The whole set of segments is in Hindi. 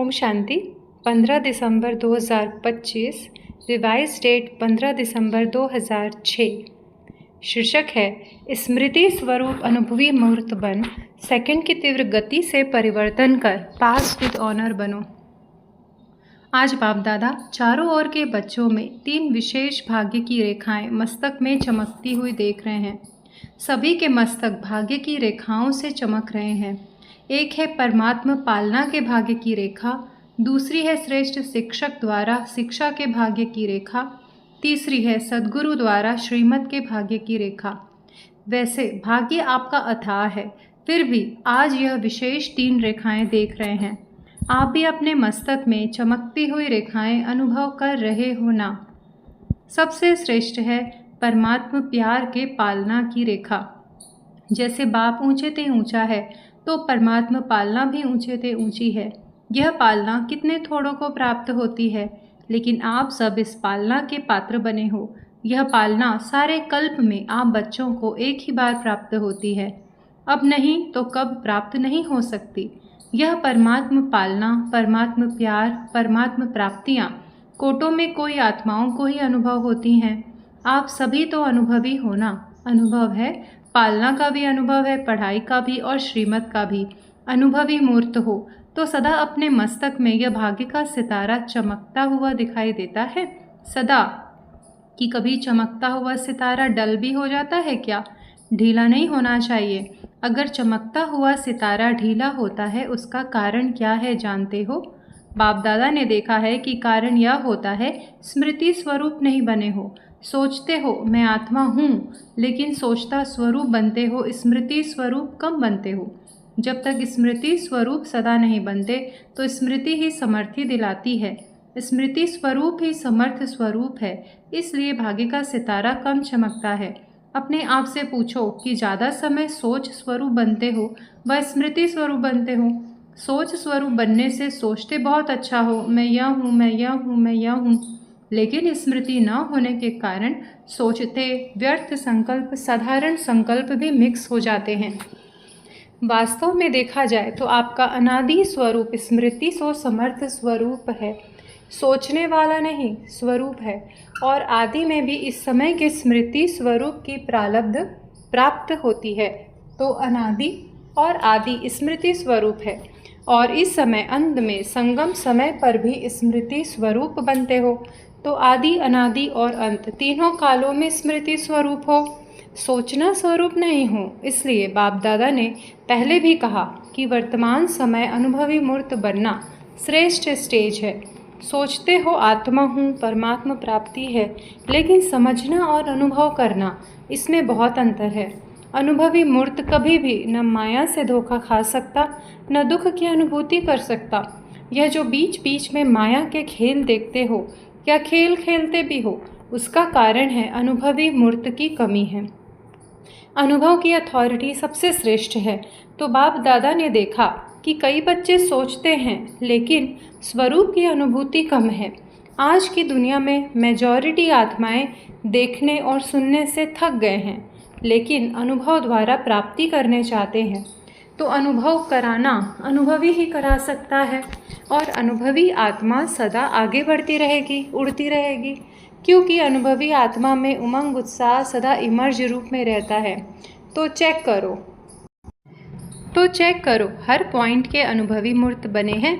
ओम शांति। 15 दिसंबर 2025, रिवाइज डेट 15 दिसंबर 2006। शीर्षक है स्मृति स्वरूप अनुभवी मूर्त बन, सेकंड की तीव्र गति से परिवर्तन कर पास विद ऑनर बनो। आज बाप दादा चारों ओर के बच्चों में 3 विशेष भाग्य की रेखाएं मस्तक में चमकती हुई देख रहे हैं। सभी के मस्तक भाग्य की रेखाओं से चमक रहे हैं। एक है परमात्मा पालना के भाग्य की रेखा, दूसरी है श्रेष्ठ शिक्षक द्वारा शिक्षा के भाग्य की रेखा, तीसरी है सद्गुरु द्वारा श्रीमत के भाग्य की रेखा। वैसे भाग्य आपका अथाह है, फिर भी आज यह विशेष 3 रेखाएं देख रहे हैं। आप भी अपने मस्तक में चमकती हुई रेखाएं अनुभव कर रहे हो ना। सबसे श्रेष्ठ है परमात्मा प्यार के पालना की रेखा। जैसे बाप ऊंचे ते ऊंचा है, तो परमात्मा पालना भी ऊंचे ते ऊंची है। यह पालना कितने थोड़ों को प्राप्त होती है, लेकिन आप सब इस पालना के पात्र बने हो। यह पालना सारे कल्प में आप बच्चों को एक ही बार प्राप्त होती है, अब नहीं तो कब प्राप्त नहीं हो सकती। यह परमात्मा पालना, परमात्मा प्यार, परमात्मा प्राप्तियाँ कोटों में कोई आत्माओं को ही अनुभव होती हैं। आप सभी तो अनुभवी हो ना। अनुभव है, पालना का भी अनुभव है, पढ़ाई का भी और श्रीमत का भी। अनुभवी मूर्त हो तो सदा अपने मस्तक में यह भाग्य का सितारा चमकता हुआ दिखाई देता है। सदा कि कभी चमकता हुआ सितारा डल भी हो जाता है क्या? ढीला नहीं होना चाहिए। अगर चमकता हुआ सितारा ढीला होता है, उसका कारण क्या है जानते हो? बाप दादा ने देखा है कि कारण यह होता है स्मृति स्वरूप नहीं बने हो। सोचते हो मैं आत्मा हूँ, लेकिन सोचता स्वरूप बनते हो, स्मृति स्वरूप कम बनते हो। जब तक स्मृति स्वरूप सदा नहीं बनते तो स्मृति ही समर्थी दिलाती है। स्मृति स्वरूप ही समर्थ स्वरूप है, इसलिए भाग्य का सितारा कम चमकता है। अपने आप से पूछो कि ज़्यादा समय सोच स्वरूप बनते हो व स्मृति स्वरूप बनते हो। सोच स्वरूप बनने से सोचते बहुत अच्छा हो, मैं यह हूँ, मैं यह हूँ, मैं यह हूँ, लेकिन स्मृति न होने के कारण सोचते व्यर्थ संकल्प साधारण संकल्प भी मिक्स हो जाते हैं। वास्तव में देखा जाए तो आपका अनादि स्वरूप स्मृति सो समर्थ स्वरूप है, सोचने वाला नहीं स्वरूप है। और आदि में भी इस समय के स्मृति स्वरूप की प्रारब्ध प्राप्त होती है, तो अनादि और आदि स्मृति स्वरूप है। और इस समय अंत में संगम समय पर भी स्मृति स्वरूप बनते हो, तो आदि अनादि और अंत तीनों कालों में स्मृति स्वरूप हो, सोचना स्वरूप नहीं हो। इसलिए बाप दादा ने पहले भी कहा कि वर्तमान समय अनुभवी मूर्त बनना श्रेष्ठ स्टेज है। सोचते हो आत्मा हूँ, परमात्मा प्राप्ति है, लेकिन समझना और अनुभव करना, इसमें बहुत अंतर है। अनुभवी मूर्त कभी भी न माया से धोखा खा सकता, न दुख की अनुभूति कर सकता। यह जो बीच बीच में माया के खेल देखते हो या खेल खेलते भी हो, उसका कारण है अनुभवी मूर्त की कमी है। अनुभव की अथॉरिटी सबसे श्रेष्ठ है। तो बाप दादा ने देखा कि कई बच्चे सोचते हैं, लेकिन स्वरूप की अनुभूति कम है। आज की दुनिया में मेजॉरिटी आत्माएं देखने और सुनने से थक गए हैं, लेकिन अनुभव द्वारा प्राप्ति करने चाहते हैं। तो अनुभव कराना अनुभवी ही करा सकता है, और अनुभवी आत्मा सदा आगे बढ़ती रहेगी, उड़ती रहेगी, क्योंकि अनुभवी आत्मा में उमंग उत्साह सदा इमर्ज रूप में रहता है। तो चेक करो हर पॉइंट के अनुभवी मूर्त बने हैं।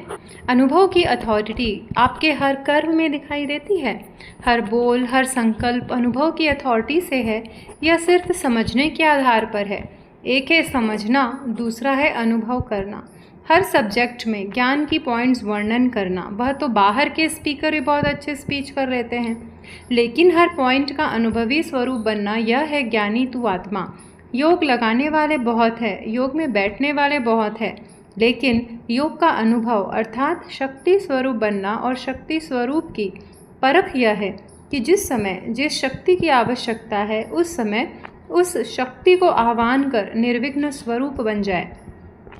अनुभव की अथॉरिटी आपके हर कर्म में दिखाई देती है। हर बोल, हर संकल्प अनुभव की अथॉरिटी से है, या सिर्फ समझने के आधार पर है। एक है समझना, दूसरा है अनुभव करना। हर सब्जेक्ट में ज्ञान की पॉइंट्स वर्णन करना, वह तो बाहर के स्पीकर भी बहुत अच्छे स्पीच कर लेते हैं, लेकिन हर पॉइंट का अनुभवी स्वरूप बनना, यह है ज्ञानी तू आत्मा। योग लगाने वाले बहुत है, योग में बैठने वाले बहुत है, लेकिन योग का अनुभव अर्थात शक्ति स्वरूप बनना और शक्ति स्वरूप की परख यह है कि जिस समय जिस शक्ति की आवश्यकता है, उस समय उस शक्ति को आह्वान कर निर्विघ्न स्वरूप बन जाए।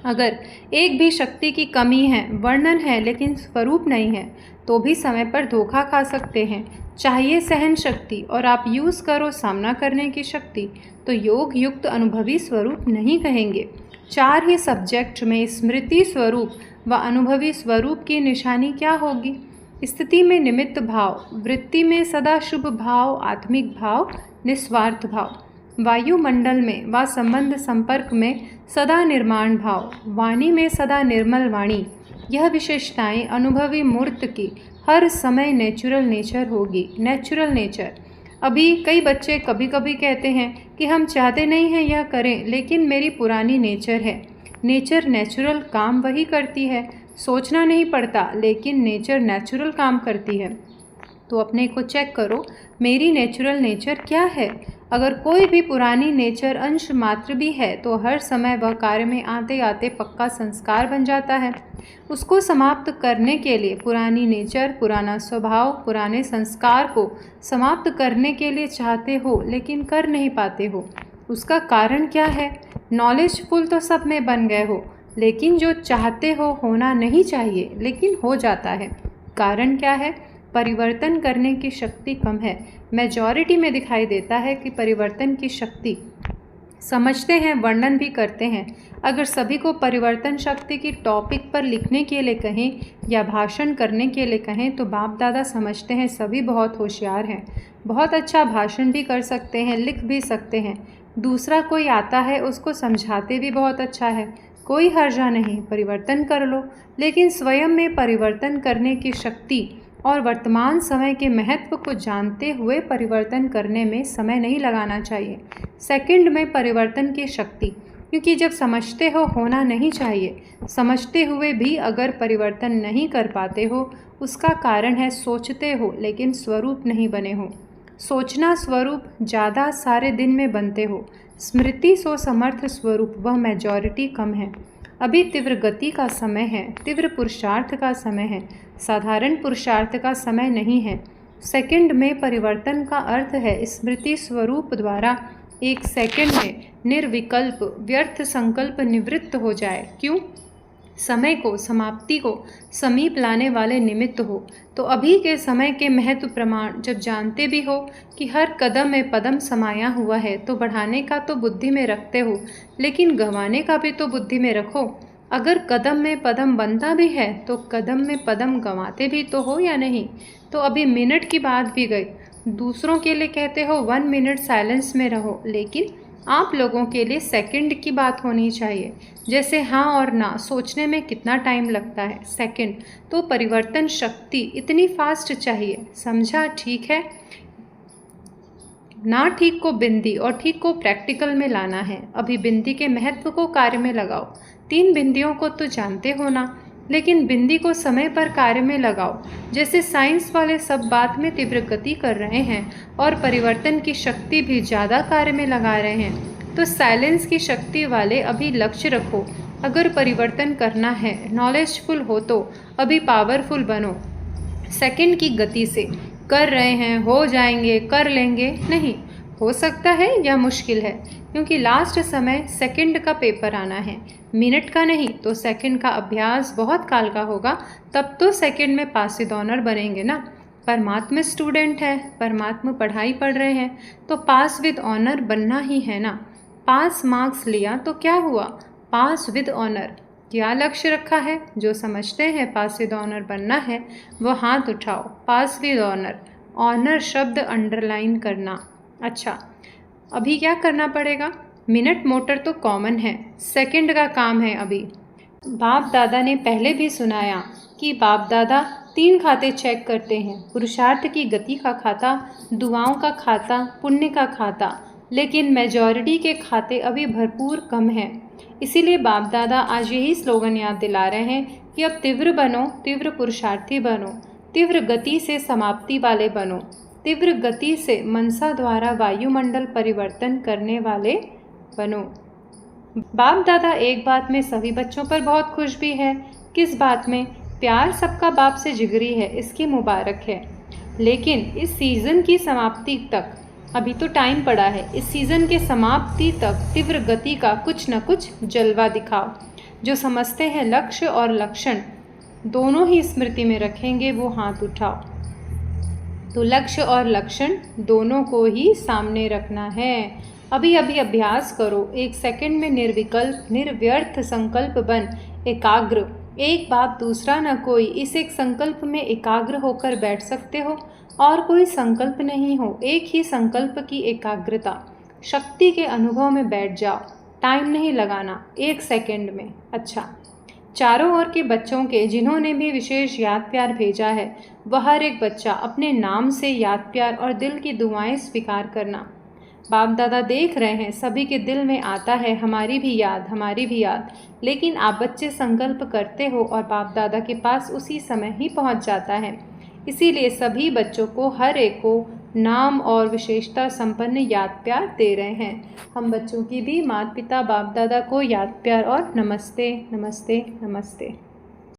अगर एक भी शक्ति की कमी है, वर्णन है, लेकिन स्वरूप नहीं है, तो भी समय पर धोखा खा सकते हैं। चाहिए सहन शक्ति और आप यूज़ करो सामना करने की शक्ति, तो योग युक्त अनुभवी स्वरूप नहीं कहेंगे। 4 ही सब्जेक्ट में स्मृति स्वरूप व अनुभवी स्वरूप की निशानी क्या होगी? स्थिति में निमित्त भाव, वृत्ति में सदा शुभ भाव, आत्मिक भाव, निस्वार्थ भाव, वायुमंडल में व संबंध संपर्क में सदा निर्माण भाव, वाणी में सदा निर्मल वाणी, यह विशेषताएं अनुभवी मूर्त की हर समय नेचुरल नेचर होगी। Natural nature. अभी कई बच्चे कभी कभी कहते हैं कि हम चाहते नहीं हैं यह करें, लेकिन मेरी पुरानी नेचर है। नेचर नेचुरल काम वही करती है, सोचना नहीं पड़ता, लेकिन नेचर नेचुरल काम करती है। तो अपने को चेक करो, मेरी नेचुरल नेचर क्या है। अगर कोई भी पुरानी नेचर अंश मात्र भी है तो हर समय वह कार्य में आते आते पक्का संस्कार बन जाता है। उसको समाप्त करने के लिए पुरानी नेचर, पुराना स्वभाव, पुराने संस्कार को समाप्त करने के लिए चाहते हो लेकिन कर नहीं पाते हो। उसका कारण क्या है? नॉलेजफुल तो सब में बन गए हो, लेकिन जो चाहते हो होना नहीं चाहिए लेकिन हो जाता है। कारण क्या है? परिवर्तन करने की शक्ति कम है। मेजॉरिटी में दिखाई देता है कि परिवर्तन की शक्ति समझते हैं, वर्णन भी करते हैं। अगर सभी को परिवर्तन शक्ति की टॉपिक पर लिखने के लिए कहें या भाषण करने के लिए कहें तो बाप दादा समझते हैं सभी बहुत होशियार हैं, बहुत अच्छा भाषण भी कर सकते हैं, लिख भी सकते हैं। दूसरा कोई आता है उसको समझाते भी बहुत अच्छा है, कोई हर्जा नहीं, परिवर्तन कर लो। लेकिन स्वयं में परिवर्तन करने की शक्ति और वर्तमान समय के महत्व को जानते हुए परिवर्तन करने में समय नहीं लगाना चाहिए। सेकंड में परिवर्तन की शक्ति, क्योंकि जब समझते हो होना नहीं चाहिए, समझते हुए भी अगर परिवर्तन नहीं कर पाते हो, उसका कारण है सोचते हो लेकिन स्वरूप नहीं बने हो। सोचना स्वरूप ज़्यादा सारे दिन में बनते हो, स्मृति सो समर्थ स्वरूप वह मेजॉरिटी कम है। अभी तीव्र गति का समय है, तीव्र पुरुषार्थ का समय है, साधारण पुरुषार्थ का समय नहीं है। सेकंड में परिवर्तन का अर्थ है स्मृति स्वरूप द्वारा एक सेकंड में निर्विकल्प व्यर्थ संकल्प निवृत्त हो जाए। क्यों? समय को, समाप्ति को समीप लाने वाले निमित्त हो। तो अभी के समय के महत्व प्रमाण जब जानते भी हो कि हर कदम में पदम समाया हुआ है, तो बढ़ाने का तो बुद्धि में रखते हो, लेकिन गंवाने का भी तो बुद्धि में रखो। अगर कदम में पदम बनता भी है तो कदम में पदम गंवाते भी तो हो या नहीं। तो अभी मिनट की बात भी गई, दूसरों के लिए कहते हो 1 मिनट साइलेंस में रहो, लेकिन आप लोगों के लिए सेकंड की बात होनी चाहिए। जैसे हाँ और ना सोचने में कितना टाइम लगता है, सेकंड। तो परिवर्तन शक्ति इतनी फास्ट चाहिए, समझा? ठीक है। ना ठीक को बिंदी और ठीक को प्रैक्टिकल में लाना है। अभी बिंदी के महत्व को कार्य में लगाओ। 3 बिंदियों को तो जानते हो ना, लेकिन बिंदी को समय पर कार्य में लगाओ। जैसे साइंस वाले सब बात में तीव्र गति कर रहे हैं और परिवर्तन की शक्ति भी ज़्यादा कार्य में लगा रहे हैं, तो साइलेंस की शक्ति वाले अभी लक्ष्य रखो। अगर परिवर्तन करना है, नॉलेजफुल हो तो अभी पावरफुल बनो। सेकंड की गति से कर रहे हैं, हो जाएंगे, कर लेंगे, नहीं हो सकता है या मुश्किल है, क्योंकि लास्ट समय सेकंड का पेपर आना है, मिनट का नहीं। तो सेकंड का अभ्यास बहुत काल का होगा, तब तो सेकंड में पास विद ऑनर बनेंगे ना। परमात्मा स्टूडेंट है, परमात्मा पढ़ाई पढ़ रहे हैं, तो पास विद ऑनर बनना ही है ना। पास मार्क्स लिया तो क्या हुआ? पास विद ऑनर। क्या लक्ष्य रखा है? जो समझते हैं पास विद ऑनर बनना है वो हाथ उठाओ। पास विद ऑनर, ऑनर शब्द अंडरलाइन करना। अच्छा, अभी क्या करना पड़ेगा? मिनट मोटर तो कॉमन है, सेकंड का काम है। अभी बाप दादा ने पहले भी सुनाया कि बाप दादा 3 खाते चेक करते हैं, पुरुषार्थ की गति का खाता, दुआओं का खाता, पुण्य का खाता, लेकिन मेजॉरिटी के खाते अभी भरपूर कम हैं। इसीलिए बाप दादा आज यही स्लोगन याद दिला रहे हैं कि अब तीव्र बनो, तीव्र पुरुषार्थी बनो, तीव्र गति से समाप्ति वाले बनो, तीव्र गति से मनसा द्वारा वायुमंडल परिवर्तन करने वाले बनो। बाप दादा एक बात में सभी बच्चों पर बहुत खुश भी है। किस बात में? प्यार सबका बाप से जिगरी है, इसकी मुबारक है। लेकिन इस सीज़न की समाप्ति तक अभी तो टाइम पड़ा है, इस सीज़न के समाप्ति तक तीव्र गति का कुछ न कुछ जलवा दिखाओ। जो समझते हैं लक्ष्य और लक्षण दोनों ही स्मृति में रखेंगे वो हाथ उठाओ। तो लक्ष्य और लक्षण दोनों को ही सामने रखना है। अभी अभी अभ्यास करो, 1 सेकंड में निर्विकल्प निर्व्यर्थ संकल्प बन एकाग्र। एक बाप दूसरा न कोई, इस एक संकल्प में एकाग्र होकर बैठ सकते हो। और कोई संकल्प नहीं हो, एक ही संकल्प की एकाग्रता, शक्ति के अनुभव में बैठ जाओ। टाइम नहीं लगाना, 1 सेकंड में। अच्छा, चारों ओर के बच्चों के जिन्होंने भी विशेष याद प्यार भेजा है, वह हर एक बच्चा अपने नाम से याद प्यार और दिल की दुआएं स्वीकार करना। बाप दादा देख रहे हैं, सभी के दिल में आता है हमारी भी याद, हमारी भी याद। लेकिन आप बच्चे संकल्प करते हो और बाप दादा के पास उसी समय ही पहुंच जाता है। इसीलिए सभी बच्चों को, हर एक को नाम और विशेषता संपन्न याद प्यार दे रहे हैं। हम बच्चों की भी माता पिता बाप दादा को याद प्यार और नमस्ते नमस्ते नमस्ते।